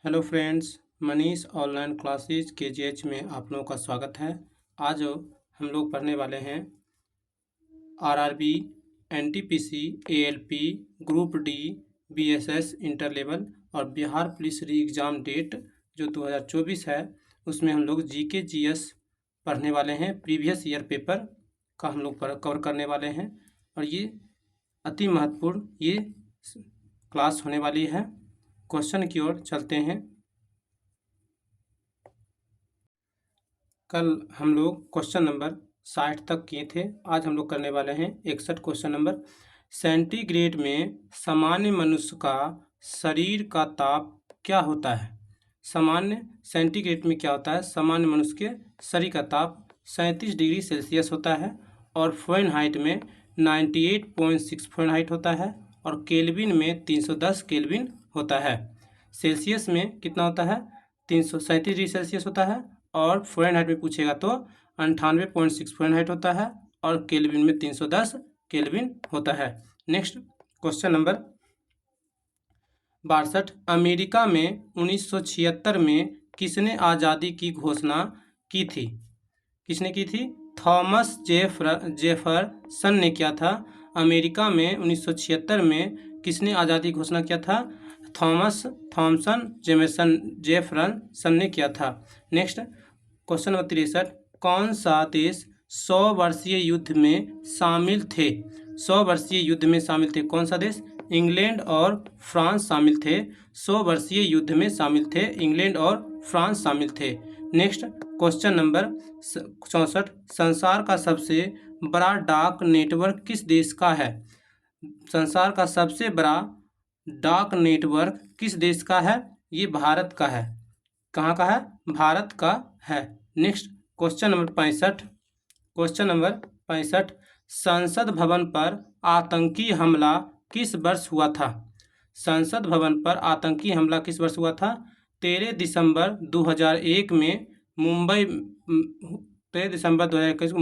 Hello friends, Manish online classes KGH में आप लोगों का स्वागत है। आज हम लोग पढ़ने वाले हैं RRB, NTPC, ALP, group D, BSS inter level और Bihar police re exam date जो 2024 है उसमें हम लोग जीके जीएस पढ़ने वाले हैं। प्रीवियस ईयर पेपर का हम लोग कवर करने वाले हैं और ये अति महत्वपूर्ण ये क्लास होने वाली है। क्वेश्चन की ओर चलते हैं। कल हम लोग क्वेश्चन नंबर 60 तक किए थे। आज हम लोग करने वाले हैं 61 क्वेश्चन नंबर। सेंटीग्रेड में सामान्य मनुष्य का शरीर का ताप क्या होता है? सामान्य सेंटीग्रेड में क्या होता है? सामान्य मनुष्य के शरीर का ताप 37 डिग्री सेल्सियस होता है और फ़ारेनहाइट में 98.6 फ़ारेनहाइट होता है और केल्विन में 310 केल्विन होता है। सेल्सियस में कितना होता है? 337 डिग्री सेल्सियस होता है और फ़ारेनहाइट में पूछेगा तो 98.6 फ़ारेनहाइट होता है और केल्विन में 310 केल्विन होता है। Next question number 62। अमेरिका में 1976 में किसने आज़ादी की घोषणा की थी? किसने की थी? थॉमस जेफरसन ने किया था। अमेरिका में 1976 में किसने आज़ादी की घोषणा किया था? थॉमसन जेफरसन ने किया था। Next question number 63। कौन सा देश 100 वर्षीय युद्ध में शामिल थे? 100 वर्षीय युद्ध में शामिल थे कौन सा देश? इंग्लैंड और फ्रांस शामिल थे। 100 वर्षीय युद्ध में शामिल थे इंग्लैंड और फ्रांस शामिल थे। Next question number 64। संसार का सबसे बड़ा डाक नेटवर्क किस देश का है? संसार का सबसे बड़ा डाक नेटवर्क किस देश का है? ये भारत का है। कहाँ का है? भारत का है। Next question number 65। Question number 65। संसद भवन पर आतंकी हमला किस वर्ष हुआ था? संसद भवन पर आतंकी हमला किस वर्ष हुआ था? 13 दिसंबर 2001 में मुंबई 13 दिसंबर 2021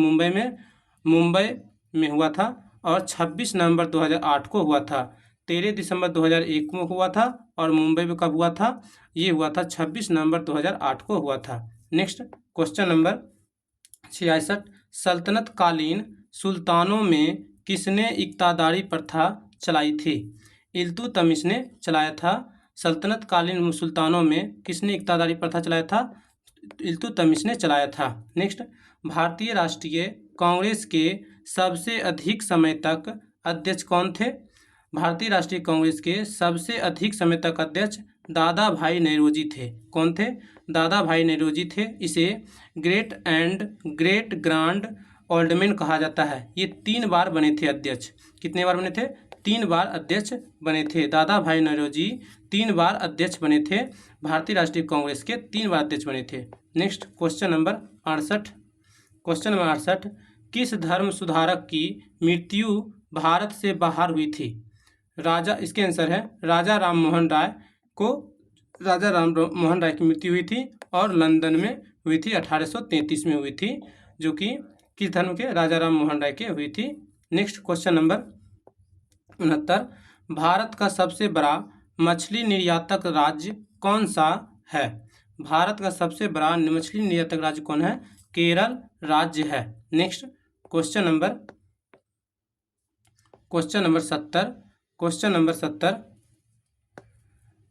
मुंबई में हुआ था और 26 नवंबर 2008 को हुआ था। 13 दिसंबर 2001 में हुआ था और मुंबई में कब हुआ था? ये हुआ था 26 नवंबर 2008 को हुआ था। Next question number 66। सल्तनत कालीन सुल्तानों में किसने इक्तादारी प्रथा चलाई थी? इल्तुतमिश ने चलाया था। सल्तनत कालीन सुल्तानों में किसने इक्तादारी प्रथा चलाया था? इल्तुतमिश ने चलाया था। नेक्स्ट भारतीय राष्ट्रीय कांग्रेस के सबसे अधिक समय तक अध्यक्ष कौन थे? भारतीय राष्ट्रीय कांग्रेस के सबसे अधिक समय तक अध्यक्ष दादा भाई नौरोजी थे। कौन थे? दादा भाई नौरोजी थे। इसे great and great grand Oldman कहा जाता है। ये 3 बार बने थे अध्यक्ष। कितने बार बने थे? 3 बार अध्यक्ष बने थे। दादा भाई नौरोजी 3 बार अध्यक्ष बने थे। भारतीय राष्ट्रीय कांग्रेस के 3 बार अध्यक्ष बने थे। Next question number 68। Question number 68। किस धर्म सुधारक की मृत्यु भारत से बाहर हुई थी? इसके आंसर है राजा राम मोहन राय की मृत्यु हुई थी और लंदन में हुई थी। 1833 में हुई थी, जो कि किस धर्म के? राजा राम मोहन राय के हुई थी। Next question number 69। भारत का सबसे बड़ा मछली निर्यातक राज्य कौन सा है? भारत का सबसे बड़ा मछली निर्यातक राज्य कौन है? केरल राज्य है। Next question number 70। Question number 70।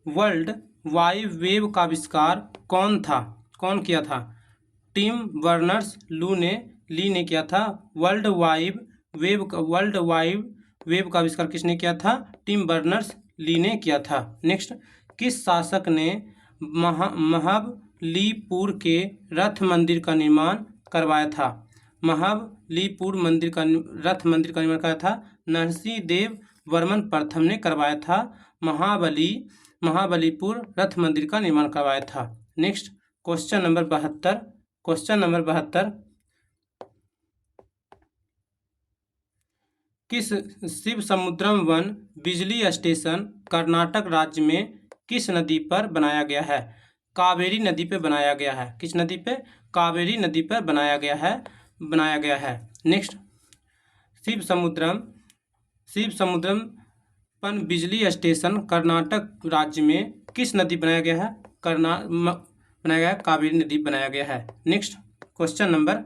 World wide web का आविष्कार कौन किया था? टिम बर्नर्स ली ने किया था। वर्ल्ड वाइड वेब का आविष्कार किसने किया था? टिम बर्नर्स ली ने किया था। नेक्स्ट किस शासक ने महाबलीपुर के रथ मंदिर का निर्माण करवाया था? महाबलीपुर रथ मंदिर का निर्माण कराया था? नरसिंह देव वर्मन प्रथम ने करवाया था। महाबलीपुर रथ मंदिर का निर्माण करवाया था। Next question number 72। Question number 72। किस शिव समुद्रम वन बिजली स्टेशन कर्नाटक राज्य में किस नदी पर बनाया गया है? कावेरी नदी पर बनाया गया है। किस नदी पे? कावेरी नदी पर बनाया गया है। नेक्स्ट शिव समुद्रम पन बिजली स्टेशन कर्नाटक राज्य में किस नदी बनाया गया है? बनाया गया है, कावेरी नदी बनाया गया है। नेक्स्ट क्वेश्चन नंबर,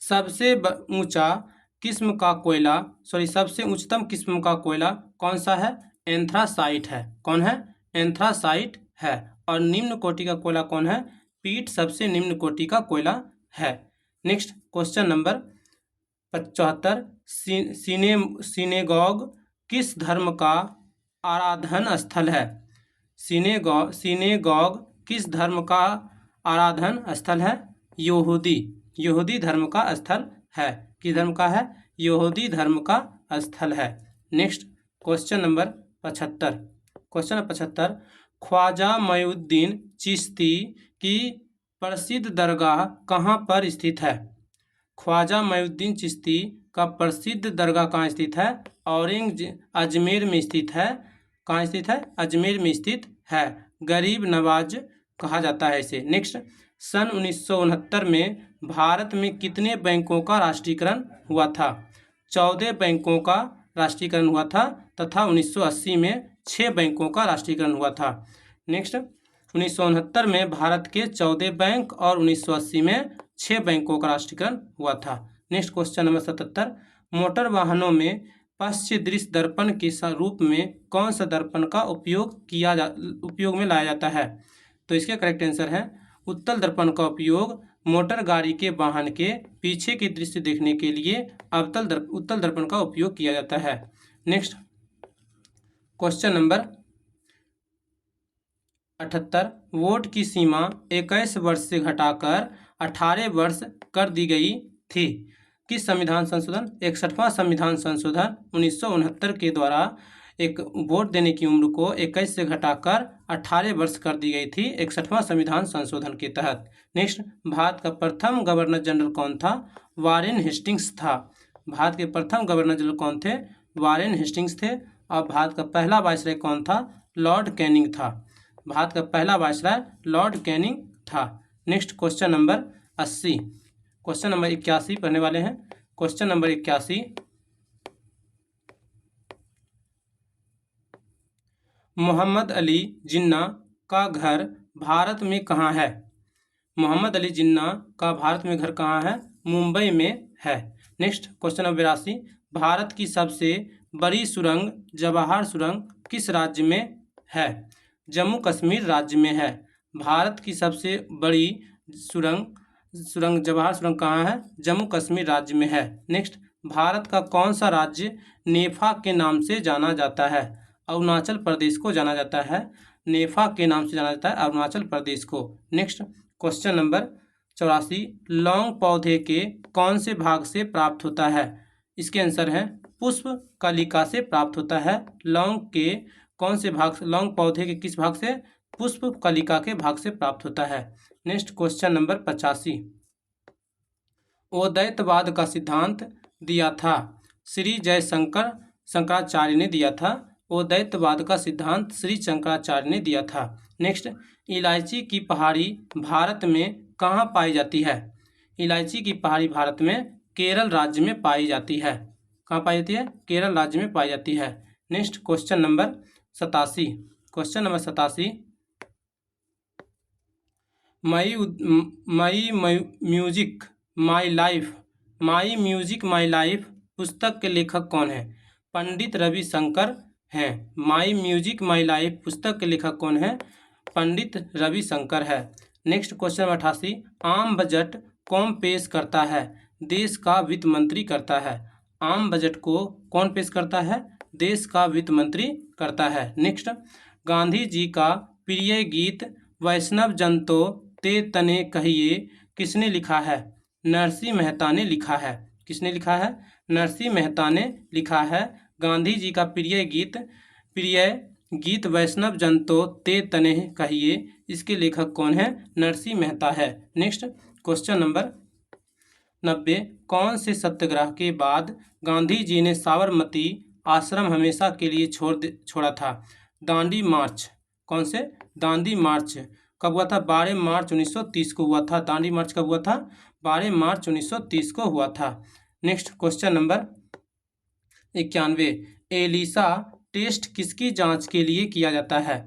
सबसे ऊंचा किस्म का कोयला सबसे उच्चतम किस्म का कोयला कौन सा है? एंथ्रासाइट है। कौन है? एंथ्रासाइट है। और निम्न कोटि का कोयला कौन है? पीट सबसे निम्न कोटि का कोयला है। नेक्स्ट क्वेश्चन नंबर 75, सिनेगॉग किस धर्म का आराधन स्थल है? सिनेगॉग किस धर्म का आराधन स्थल है? यहूदी धर्म का स्थल है। किस धर्म का है? यहूदी धर्म का स्थल है। Next question number 75, question number 75, Khwaja Moinuddin Chishti की प्रसिद्ध दरगाह कहाँ पर स्थित है? ख्वाजा मोइनुद्दीन चिश्ती का प्रसिद्ध दरगाह कहाँ स्थित है? अजमेर में स्थित है। कहाँ स्थित है? अजमेर में स्थित है। गरीब नवाज कहा जाता है इसे। नेक्स्ट, सन 1969 में भारत में कितने बैंकों का राष्ट्रीयकरण हुआ था? 14 बैंकों का राष्ट्रीयकरण हुआ था तथा 1980 में 6 बैंकों का राष्ट्रीयकरण हुआ था। नेक्स्ट, 1969 में भारत के 14 बैंक और 1980 में 6 बैंकों का राष्ट्रीयकरण हुआ था। नेक्स्ट क्वेश्चन नंबर 77, मोटर वाहनों में पश्च दृश्य दर्पण के रूप में कौन सा दर्पण का उपयोग में लाया जाता है? तो इसका करेक्ट आंसर है उत्तल दर्पण का उपयोग मोटर गाड़ी के वाहन के पीछे के दृश्य देखने के लिए उत्तल दर्पण का उपयोग किया जाता है। नेक्स्ट क्वेश्चन नंबर 78, वोट की सीमा 21 वर्ष से घटाकर 18 वर्ष कर दी गई थी। किस संविधान संशोधन? 61वां संविधान संशोधन 1969 के द्वारा एक वोट देने की उम्र को 21 से घटाकर 18 वर्ष कर दी गई थी 61वां संविधान संशोधन के तहत। नेक्स्ट, भारत का प्रथम गवर्नर जनरल कौन था? वारेन हेस्टिंग्स था। भारत के प्रथम गवर्नर जनरल कौन थे? वारेन हेस्टिंग्स थे। और भारत का पहला वायसराय कौन था? लॉर्ड कैनिंग था। भारत का पहला वायसराय लॉर्ड कैनिंग था। Next question number 80, question number 81 पढ़ने वाले हैं। क्वेश्चन नंबर 81, मोहम्मद अली जिन्ना का घर भारत में कहाँ है? मोहम्मद अली जिन्ना का भारत में घर कहाँ है? मुंबई में है। नेक्स्ट क्वेश्चन नंबर 82, भारत की सबसे बड़ी सुरंग जवाहर सुरंग किस राज्य में है? जम्मू कश्मीर राज्य में है। भारत की सबसे बड़ी सुरंग जवाहर सुरंग कहाँ है? जम्मू कश्मीर राज्य में है। नेक्स्ट, भारत का कौन सा राज्य नेफा के नाम से जाना जाता है? अरुणाचल प्रदेश को जाना जाता है। नेफा के नाम से जाना जाता है अरुणाचल प्रदेश को। नेक्स्ट क्वेश्चन नंबर 84, लौंग पौधे के कौन से भाग से प्राप्त होता है? इसके आंसर है पुष्प कलिका से प्राप्त होता है। लौंग के कौन से भाग? लौंग पौधे के किस भाग से? पुष्प कलिका के भाग से प्राप्त होता है। नेक्स्ट क्वेश्चन नंबर 85, अद्वैतवाद का सिद्धांत दिया था श्री जयशंकर शंकराचार्य ने दिया था। अद्वैतवाद का सिद्धांत श्री शंकराचार्य ने दिया था। नेक्स्ट, इलायची की पहाड़ी भारत में कहाँ पाई जाती है? इलायची की पहाड़ी भारत में केरल राज्य में पाई जाती है। कहाँ पाई जाती है? केरल राज्य में पाई जाती है। Next question number 87, question number 87, my music my life पुस्तक के लेखक कौन है? पंडित रविशंकर हैं। माई म्यूजिक माई लाइफ पुस्तक के लेखक कौन है? पंडित रविशंकर है। नेक्स्ट क्वेश्चन 88, आम बजट कौन पेश करता है? देश का वित्त मंत्री करता है। आम बजट को कौन पेश करता है? देश का वित्त मंत्री करता है। नेक्स्ट, गांधी जी का प्रिय गीत वैष्णव जन तो ते तने कहिए किसने लिखा है? नरसिंह मेहता ने लिखा है। किसने लिखा है? नरसिंह मेहता ने लिखा है। गांधी जी का प्रिय गीत वैष्णव जन तो ते तने कहिए, इसके लेखक कौन है? नरसिंह मेहता है। नेक्स्ट क्वेश्चन नंबर 90, कौन से सत्याग्रह के बाद गांधी जी ने साबरमती आश्रम हमेशा के लिए छोड़ा था? दांडी मार्च। कौन से? दांडी मार्च कब हुआ था? 12 मार्च 1930 को हुआ था। दांडी मार्च कब हुआ था? 12 मार्च 1930 को हुआ था। Next question number 91, ELISA test किसकी जांच के लिए किया जाता है?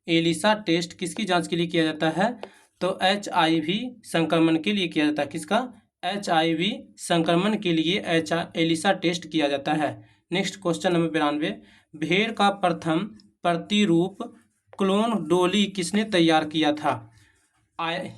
एलिसा टेस्ट किसकी जांच के लिए किया जाता है? तो HIV संक्रमण के लिए किया जाता है। किसका? HIV संक्रमण के लिए एलिसा टेस्ट किया जाता है। नेक्स्ट क्वेश्चन नंबर 92, भेड़ का प्रथम प्रतिरूप क्लोन डॉली किसने तैयार किया था?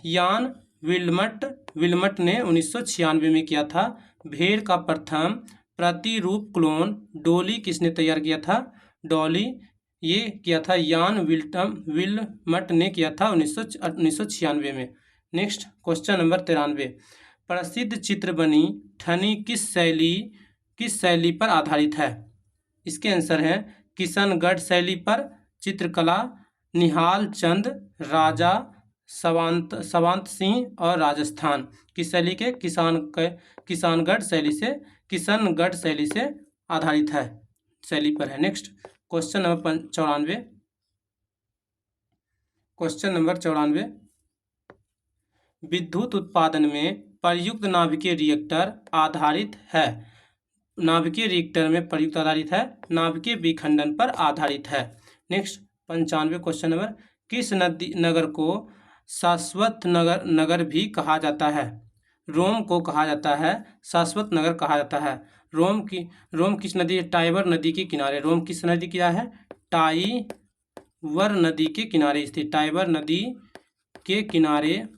यान विल्मट ने 1996 में किया था। भेड़ का प्रथम प्रतिरूप क्लोन डॉली किसने तैयार किया था? डॉली ये किया था यान विल्मट ने किया था 1996 में। नेक्स्ट क्वेश्चन नंबर 93, प्रसिद्ध चित्र बनी ठनी किस शैली पर आधारित है? इसके आंसर हैं किशनगढ़ शैली पर चित्रकला, निहाल चंद, राजा सवांत सिंह और राजस्थान की शैली के किशनगढ़ शैली से आधारित है, शैली पर है। नेक्स्ट क्वेश्चन नंबर 94, विद्युत उत्पादन में प्रयुक्त नाभिकीय रिएक्टर आधारित है। नाभिकीय रिएक्टर में प्रयुक्त आधारित है, नाभिकीय विखंडन पर आधारित है। नेक्स्ट 95 क्वेश्चन नंबर, किस नगर को शाश्वत नगर भी कहा जाता है? रोम को कहा जाता है शाश्वत नगर कहा जाता है। रोम किस नदी? टाइबर नदी के किनारे। रोम किस नदी क्या है? टाइबर नदी के किनारे स्थित, टाइबर नदी के किनारे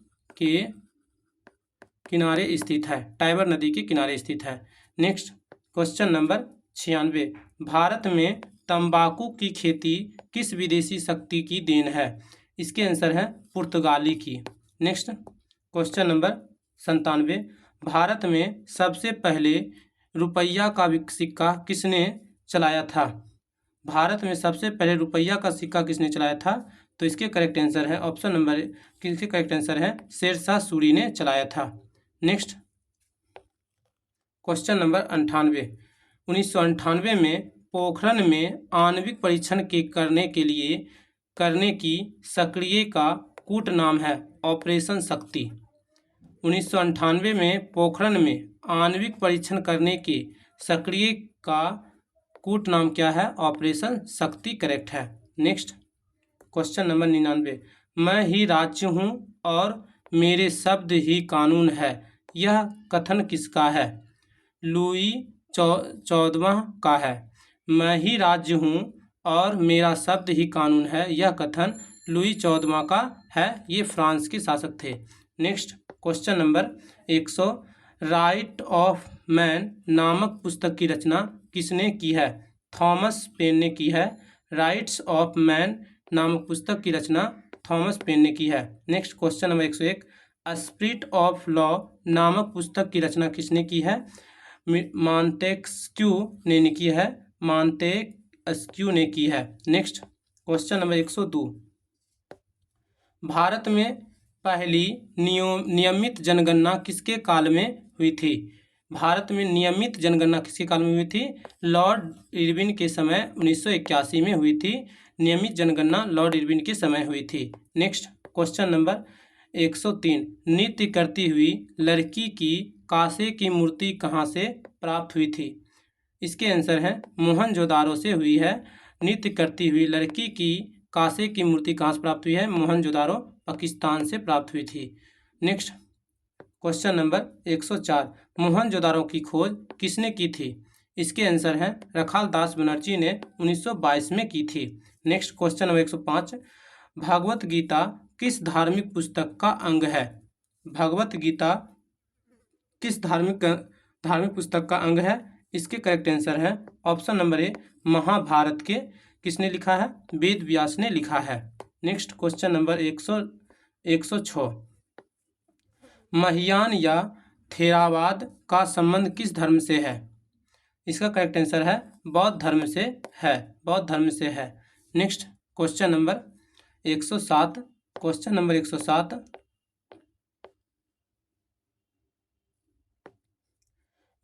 स्थित है, टाइबर नदी के किनारे स्थित है। नेक्स्ट क्वेश्चन नंबर 96, भारत में तंबाकू की खेती किस विदेशी शक्ति की देन है? इसके आंसर है पुर्तगाली की। नेक्स्ट क्वेश्चन नंबर 97, भारत में सबसे पहले रुपया का सिक्का किसने चलाया था? भारत में सबसे पहले रुपया का सिक्का किसने चलाया था? तो इसके करेक्ट आंसर है ऑप्शन नंबर, किसके करेक्ट आंसर है शेरशाह सूरी ने चलाया था। नेक्स्ट क्वेश्चन नंबर 98, 1998 में पोखरण में आणविक परीक्षण करने की सक्रिय का कूट नाम है ऑपरेशन शक्ति। 1998 में पोखरण में आणविक परीक्षण करने के सक्रिय का कूट नाम क्या है? ऑपरेशन शक्ति करेक्ट है। नेक्स्ट क्वेश्चन नंबर 99, मैं ही राज्य हूँ और मेरे शब्द ही कानून है, यह कथन किसका है? लुई 14वां का है। मैं ही राज्य हूँ और मेरा शब्द ही कानून है, यह कथन लुई 14वां का है, ये फ्रांस के शासक थे। Next question number 100, right of man नामक पुस्तक की रचना किसने की है? थॉमस पेन ने की है। राइट्स ऑफ मैन नामक पुस्तक की रचना थॉमस पेन ने की है। Next question number 101, spirit of law नामक पुस्तक की रचना किसने की है? मॉन्टेस्क्यू ने की है, मॉन्टेस्क्यू ने की है। नेक्स्ट क्वेश्चन नंबर 102, भारत में पहली नियमित जनगणना किसके काल में हुई थी? भारत में नियमित जनगणना किसके काल में हुई थी? लॉर्ड इरविन के समय 1981 में हुई थी। नियमित जनगणना लॉर्ड इरविन के समय हुई थी। नेक्स्ट क्वेश्चन नंबर 103, नृत्य करती हुई लड़की की कांसे की मूर्ति कहाँ से प्राप्त हुई थी? इसके आंसर है मोहनजोदारो से हुई है। नृत्य करती हुई लड़की की कांसे की मूर्ति कहाँ से प्राप्त हुई है? मोहनजोदारो पाकिस्तान से प्राप्त हुई थी। नेक्स्ट क्वेश्चन नंबर 104, मोहनजोदारो की खोज किसने की थी? इसके आंसर है रखाल दास बनर्जी ने 1922 में की थी। Next question number 105, Bhagavad Gita किस धार्मिक पुस्तक का अंग है? भगवत गीता किस धार्मिक पुस्तक का अंग है? इसके करेक्ट आंसर है ऑप्शन नंबर ए, महाभारत के किसने लिखा है? वेद व्यास ने लिखा है। नेक्स्ट क्वेश्चन नंबर 106, महायान या थेरावाद का संबंध किस धर्म से है? इसका करेक्ट आंसर है बौद्ध धर्म से है, बौद्ध धर्म से है। Next question number 107, question number 107,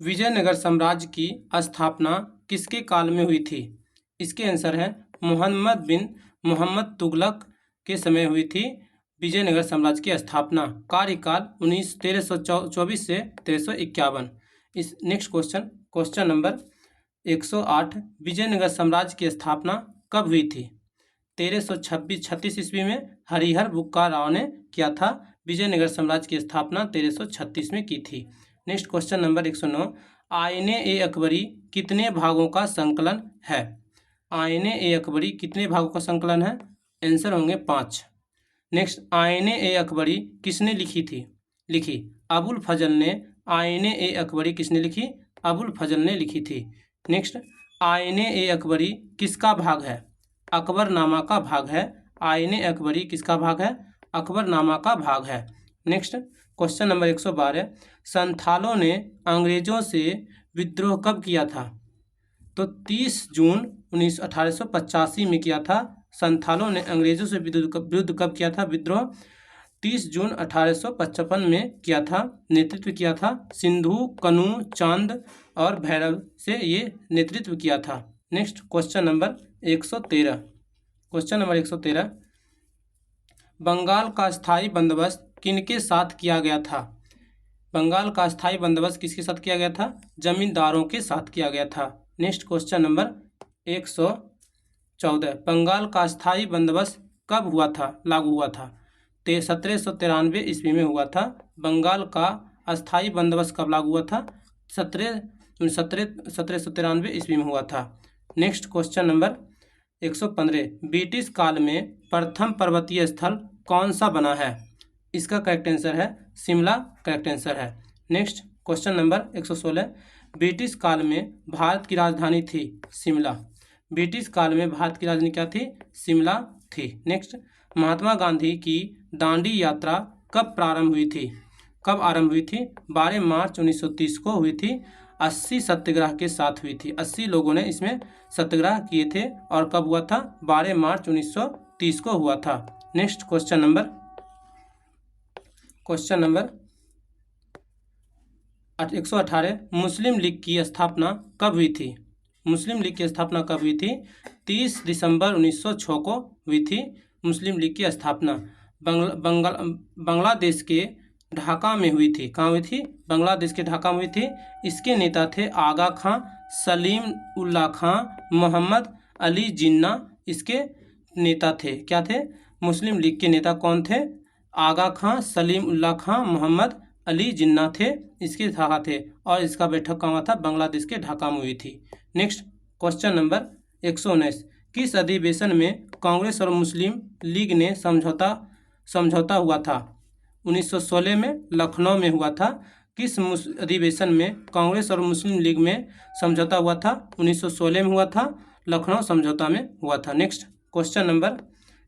Vijayanagara साम्राज्य की स्थापना किसके काल में हुई थी? इसके आंसर है मोहम्मद बिन मोहम्मद तुगलक के समय हुई थी विजयनगर साम्राज्य की स्थापना। कार्यकाल 1324 से 1351। इस नेक्स्ट क्वेश्चन नंबर 108, विजयनगर साम्राज्य की स्थापना कब हुई थी? 1336 ईस्वी में हरिहर बुक्का राव ने किया था। विजयनगर साम्राज्य की स्थापना 1336 में की थी। नेक्स्ट क्वेश्चन नंबर 109, आईने ए अकबरी कितने भागों का संकलन है? आईने ए अकबरी कितने भागों का संकलन है? आंसर होंगे 5। नेक्स्ट, आईने ए अकबरी किसने लिखी? अबुल फजल ने। आईने ए अकबरी किसने लिखी? अबुल फजल ने लिखी थी। नेक्स्ट, आईने ए अकबरी किसका भाग है? अकबरनामा का भाग है। आईने अकबरी किसका भाग है? अकबरनामा का भाग है। नेक्स्ट क्वेश्चन नंबर 112, संथालों ने अंग्रेजों से विद्रोह कब किया था? तो 30 जून 1885 में किया था। संथालों ने अंग्रेजों से विरुद्ध कब किया था विद्रोह? 30 जून 1855 में किया था। नेतृत्व किया था सिंधु, कनू, चांद और भैरव से ये नेतृत्व किया था। नेक्स्ट क्वेश्चन नंबर 113, बंगाल का स्थायी बंदोबस्त किनके साथ किया गया था? बंगाल का स्थायी बंदोबस्त किसके साथ किया गया था? जमींदारों के साथ किया गया था। नेक्स्ट क्वेश्चन नंबर 114, बंगाल का स्थायी बंदोबस्त कब लागू हुआ था? 1793 ईस्वी में हुआ था। बंगाल का अस्थायी बंदोबस्त कब लागू हुआ था? 1793 ईस्वी में हुआ था। नेक्स्ट क्वेश्चन नंबर 115, ब्रिटिश काल में प्रथम पर्वतीय स्थल कौन सा बना है? इसका करेक्ट आंसर है शिमला, करेक्ट आंसर है। नेक्स्ट क्वेश्चन नंबर 116, ब्रिटिश काल में भारत की राजधानी थी शिमला। ब्रिटिश काल में भारत की राजधानी क्या थी? शिमला थी। नेक्स्ट, महात्मा गांधी की दांडी यात्रा कब आरंभ हुई थी? 12 मार्च 1930 को हुई थी। 80 सत्याग्रह के साथ हुई थी। 80 लोगों ने इसमें सत्याग्रह किए थे और कब हुआ था? 12 मार्च 1930 को हुआ था। नेक्स्ट क्वेश्चन नंबर 118, मुस्लिम लीग की स्थापना कब हुई थी? मुस्लिम लीग की स्थापना कब हुई थी? 30 दिसंबर 1906 को हुई थी मुस्लिम लीग की स्थापना। बांग्लादेश के ढाका में हुई थी। कहाँ हुई थी? बांग्लादेश के ढाका में हुई थी। इसके नेता थे आगा खां, सलीम उल्लाह खां, मोहम्मद अली जिन्ना इसके नेता थे। क्या थे? मुस्लिम लीग के नेता कौन थे? आगा खां, सलीम उल्लाह खां, मोहम्मद अली जिन्ना थे इसके नेता थे। और इसका बैठक कहाँ हुआ था? बांग्लादेश के ढाका में हुई थी। नेक्स्ट क्वेश्चन नंबर 119, किस अधिवेशन में कांग्रेस और मुस्लिम लीग ने समझौता हुआ था? 1916 में लखनऊ में हुआ था। किस अधिवेशन में कांग्रेस और मुस्लिम लीग में समझौता हुआ था? 1916 में हुआ था, लखनऊ समझौता में हुआ था। नेक्स्ट क्वेश्चन नंबर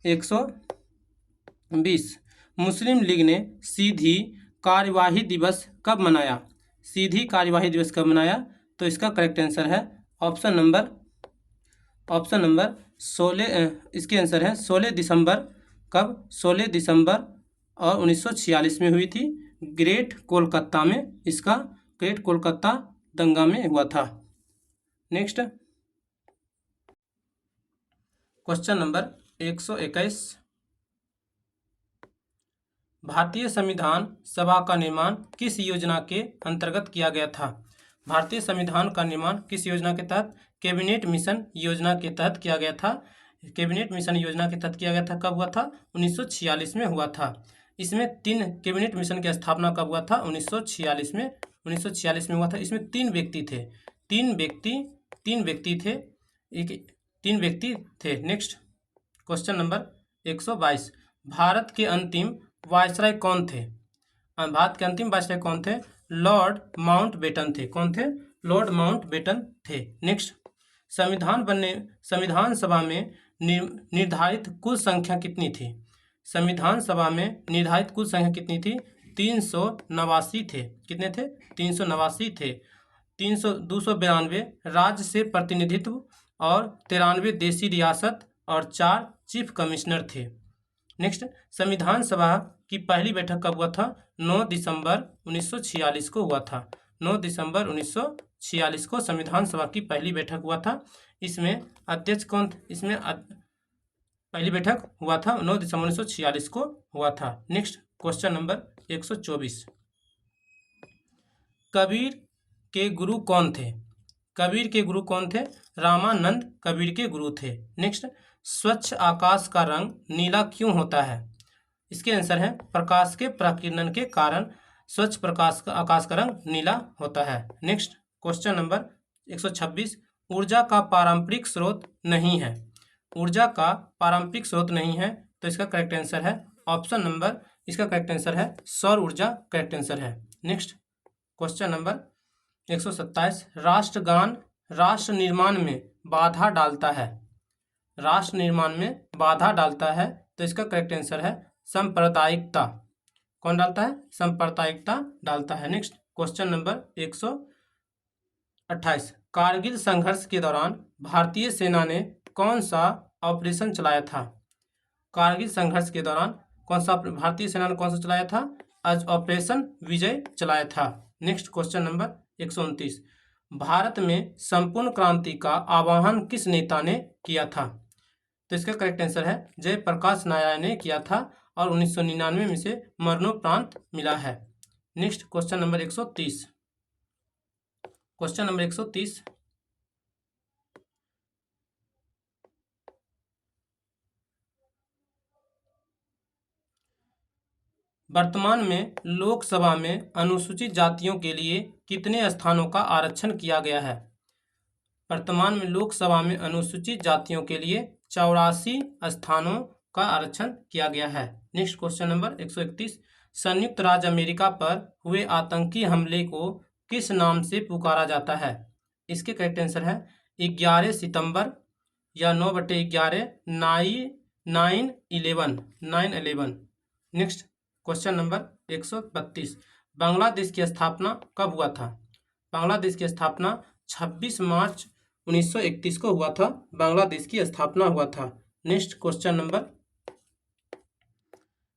120, मुस्लिम लीग ने सीधी कार्यवाही दिवस कब मनाया? सीधी कार्यवाही दिवस कब मनाया? तो इसका करेक्ट आंसर है ऑप्शन नंबर 16। इसके आंसर है 16 दिसंबर। कब? 16 दिसंबर और 1946 में हुई थी। ग्रेट कोलकाता में इसका ग्रेट कोलकाता दंगा में हुआ था। नेक्स्ट क्वेश्चन नंबर 121, भारतीय संविधान सभा का निर्माण किस योजना के अंतर्गत किया गया था? भारतीय संविधान का निर्माण किस योजना के तहत? कैबिनेट मिशन योजना के तहत किया गया था। कैबिनेट मिशन योजना के तहत किया गया था। कब हुआ था? 1946 में हुआ था। इसमें 3 कैबिनेट मिशन की स्थापना कब हुआ था? 1946 में। 1946 में हुआ था। इसमें 3 व्यक्ति थे। 3 व्यक्ति थे। नेक्स्ट क्वेश्चन नंबर 122, भारत के अंतिम वायसराय कौन थे? भारत के अंतिम वायसराय कौन थे? लॉर्ड माउंटबेटन थे। कौन थे? लॉर्ड माउंटबेटन थे। नेक्स्ट, संविधान सभा में निर्धारित कुल संख्या कितनी थी? संविधान सभा में निर्धारित कुल संख्या कितनी थी? 389 थे। कितने थे? 389 थे। 292 राज्य से प्रतिनिधित्व और 93 देशी रियासत और 4 चीफ कमिश्नर थे। नेक्स्ट, संविधान सभा की पहली बैठक कब हुआ था? 9 दिसंबर 1946 को हुआ था। 9 दिसंबर 1946 को संविधान सभा की पहली बैठक हुआ था। इसमें अध्यक्ष कौन थे? इसमें पहली बैठक हुआ था 9 दिसंबर 1946 को हुआ था। नेक्स्ट क्वेश्चन नंबर 124, कबीर के गुरु कौन थे? कबीर के गुरु कौन थे? रामानंद कबीर के गुरु थे। नेक्स्ट, स्वच्छ आकाश का रंग नीला क्यों होता है? इसके आंसर है प्रकाश के प्रकीर्णन के कारण स्वच्छ प्रकाश का आकाश का रंग नीला होता है। नेक्स्ट क्वेश्चन नंबर 126, ऊर्जा का पारंपरिक स्रोत नहीं है। ऊर्जा का पारंपरिक स्रोत नहीं है, तो इसका करेक्ट आंसर है ऑप्शन नंबर, इसका करेक्ट आंसर है सौर ऊर्जा, करेक्ट आंसर है। नेक्स्ट क्वेश्चन नंबर 127, राष्ट्रगान राष्ट्र निर्माण में बाधा डालता है। राष्ट्र निर्माण में बाधा डालता है, तो इसका करेक्ट आंसर है सांप्रदायिकता। कौन डालता है? सांप्रदायिकता डालता है। नेक्स्ट क्वेश्चन नंबर 128, कारगिल संघर्ष के दौरान भारतीय सेना ने कौन सा ऑपरेशन चलाया था? कारगिल संघर्ष के दौरान कौन सा भारतीय सेना ने कौन सा चलाया था? आज ऑपरेशन विजय चलाया था। नेक्स्ट क्वेश्चन नंबर 129, भारत में संपूर्ण क्रांति का आह्वान किस नेता ने किया था? तो इसका करेक्ट आंसर है जयप्रकाश नारायण ने किया था और 1999 में से मरणोपरांत मिला है। Next question number 130, question number 130, वर्तमान में लोकसभा में अनुसूचित जातियों के लिए कितने स्थानों का आरक्षण किया गया है? वर्तमान में लोकसभा में अनुसूचित जातियों के लिए 84 स्थानों का आरक्षण किया गया है। नेक्स्ट क्वेश्चन नंबर 131, संयुक्त राज्य अमेरिका पर हुए आतंकी हमले को किस नाम से पुकारा जाता है? इसके करेक्ट आंसर है 11 सितंबर या 9/11 9/11। नेक्स्ट क्वेश्चन नंबर 132, बांग्लादेश की स्थापना कब हुआ था? बांग्लादेश की स्थापना 26 मार्च 1931 को हुआ था। बांग्लादेश की स्थापना हुआ था। Next question number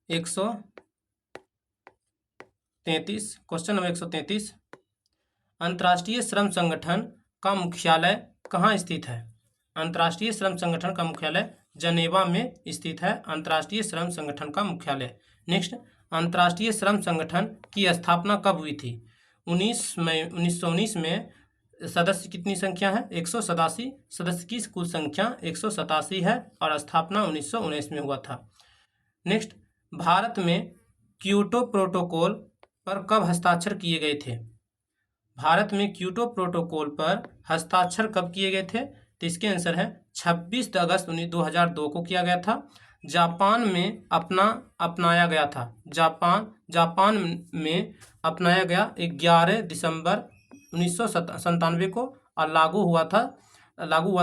133, question number 133, अंतर्राष्ट्रीय श्रम संगठन का मुख्यालय कहाँ स्थित है? अंतर्राष्ट्रीय श्रम संगठन का मुख्यालय जनेवा में स्थित है। अंतर्राष्ट्रीय श्रम संगठन का मुख्यालय। नेक्स्ट, अंतर्राष्ट्रीय श्रम संगठन की स्थापना कब हुई थी? 19 मई 1919 में। सदस्य कितनी संख्या है? 187। सदस्य की कुल संख्या 187 है और स्थापना 1919 में हुआ था। नेक्स्ट, भारत में क्योटो प्रोटोकॉल पर कब हस्ताक्षर किए गए थे? भारत में क्योटो प्रोटोकॉल पर हस्ताक्षर कब किए गए थे? तो इसके आंसर है 26 अगस्त 2002 को किया गया था। जापान में अपनाया गया था। जापान में अपनाया गया 11 दिसंबर 1997 को और लागू हुआ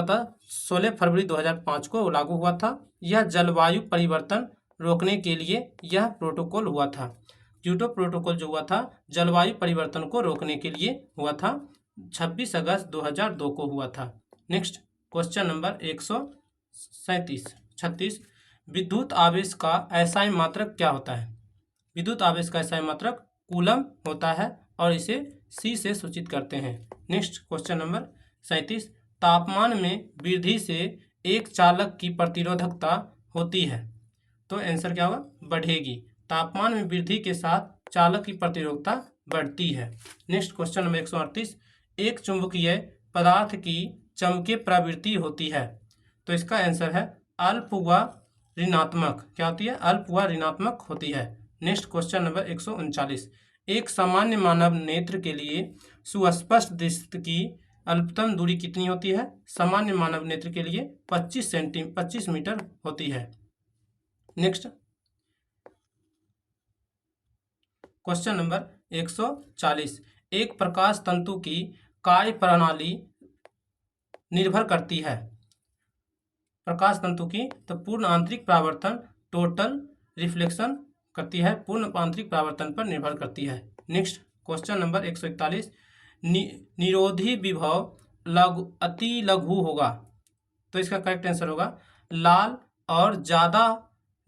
था 16 फरवरी 2005 को लागू हुआ था। यह जलवायु परिवर्तन रोकने के लिए यह प्रोटोकॉल हुआ था। क्योटो प्रोटोकॉल जो हुआ था जलवायु परिवर्तन को रोकने के लिए हुआ था। 26 अगस्त 2002 को हुआ था। नेक्स्ट क्वेश्चन नंबर 136, विद्युत आवेश का एसआई मात्रक क्या होता है? विद्युत आवेश का एसआई मात्रक कूलम होता है और इसे सी से सूचित करते हैं। नेक्स्ट क्वेश्चन नंबर 37, तापमान में वृद्धि से एक चालक की प्रतिरोधकता होती है, तो आंसर क्या होगा? बढ़ेगी। तापमान में वृद्धि के साथ चालक की प्रतिरोधकता बढ़ती है। नेक्स्ट क्वेश्चन नंबर 138, एक चुंबकीय पदार्थ की चमके प्रवृत्ति होती है, तो इसका आंसर है अल्प व ऋणात्मक। क्या होती है? अल्प व ऋणात्मक होती है। नेक्स्ट क्वेश्चन नंबर 139, एक सामान्य मानव नेत्र के लिए सुस्पष्ट दृष्टि की अल्पतम दूरी कितनी होती है? सामान्य मानव नेत्र के लिए 25 मीटर होती है। नेक्स्ट क्वेश्चन नंबर 140, एक प्रकाश तंतु की कार्य प्रणाली निर्भर करती है। प्रकाश तंतु की तो पूर्ण आंतरिक परावर्तन, टोटल रिफ्लेक्शन करती है, पूर्ण आंतरिक परावर्तन पर निर्भर करती है। नेक्स्ट क्वेश्चन नंबर 141, निरोधी विभव अति लघु होगा, तो इसका करेक्ट आंसर होगा लाल और ज़्यादा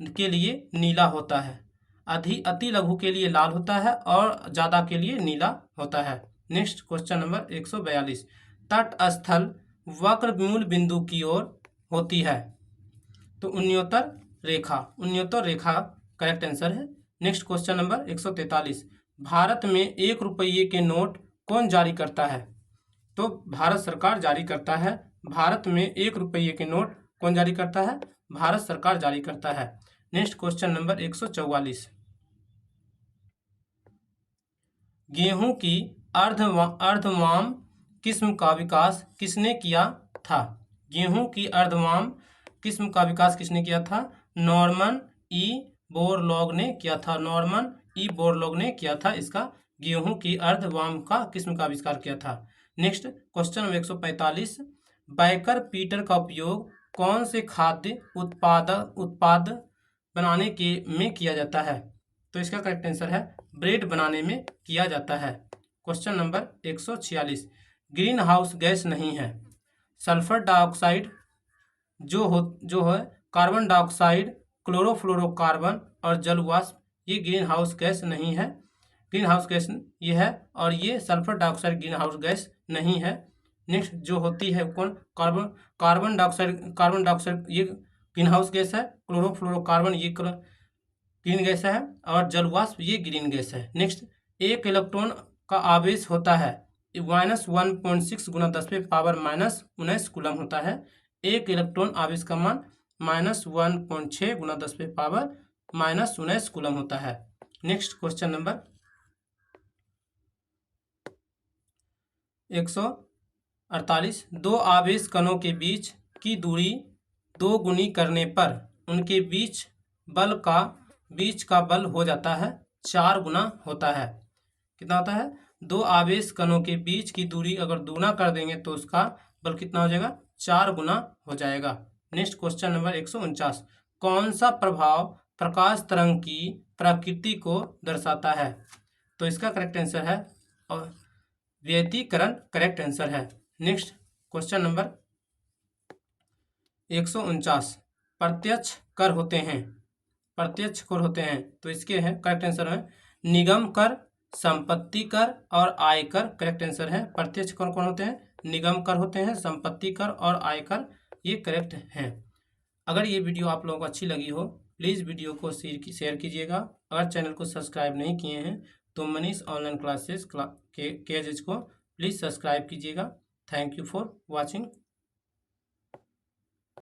के लिए नीला होता है। अति लघु के लिए लाल होता है और ज़्यादा के लिए नीला होता है। नेक्स्ट क्वेश्चन नंबर 142, तटस्थल वक्र मूल बिंदु की ओर होती है, तो उन्योत्तर रेखा करेक्ट आंसर है। नेक्स्ट क्वेश्चन नंबर 143, भारत में 1 रुपये के नोट कौन जारी करता है? तो भारत सरकार जारी करता है। भारत में 1 रुपये के नोट कौन जारी करता है? भारत सरकार जारी करता है। Next question number 144। गेहूं की अर्धवाम किस्म का विकास किसने किया था? गेहूं की अर्धवाम किस्म का विकास किसने किया था? नॉर्मन ई बोरलॉग ने किया था। नॉर्मन ई बोरलॉग ने किया था इसका गेहूं की अर्धवाम का किस्म का आविष्कार किया था। Next question number 145। बैकर पीटर का उपयोग कौन से खाद्य उत्पाद बनाने के में किया जाता है? तो इसका करेक्ट आंसर है ब्रेड बनाने में किया जाता है। Question number 146। Green house gas नहीं है। सल्फर डाइऑक्साइड जो है कार्बन डाइऑक्साइड, क्लोरोफ्लोरोकार्बन और जलवाष्प, ये ग्रीन हाउस गैस नहीं है। ग्रीन हाउस गैस ये है और ये sulphur dioxide green house gas नहीं है। नेक्स्ट जो होती है कौन? कार्बन डाइऑक्साइड ये ग्रीन हाउस गैस है। क्लोरोफ्लोरोकार्बन ये ग्रीन गैस है और जलवाष्प ये ग्रीन गैस है। नेक्स्ट, एक इलेक्ट्रॉन का आवेश होता है -1.6 गुना 10⁻⁻19 कूलम होता है। एक इलेक्ट्रॉन आवेश का मान -1.6 गुना 10⁻⁻19 कूलम होता है। Next question number 148। दो आवेश कणों के बीच की दूरी 2 गुनी करने पर उनके बीच का बल हो जाता है 4 गुना होता है। कितना होता है? 2 आवेश कणों के बीच की दूरी अगर दुगुना कर देंगे तो उसका बल कितना हो जाएगा? 4 गुना हो जाएगा। Next question number 149। कौन सा प्रभाव प्रकाश तरंग की प्रकृति को दर्शाता है? तो इसका करेक्ट आंसर है और व्यतिकरण करेक्ट आंसर है। Next question number 149। प्रत्यक्ष कर होते हैं तो इसके हैं करेक्ट आंसर है निगम कर, संपत्ति कर और आयकर करेक्ट आंसर है। प्रत्यक्ष कर कौन होते हैं? निगम कर होते हैं, संपत्ति कर और आयकर, ये करेक्ट हैं। अगर ये वीडियो आप लोगों को अच्छी लगी हो प्लीज़ वीडियो को शेयर कीजिएगा। अगर चैनल को सब्सक्राइब नहीं किए हैं तो मनीष ऑनलाइन क्लासेस के को प्लीज़ सब्सक्राइब कीजिएगा। Thank you for watching.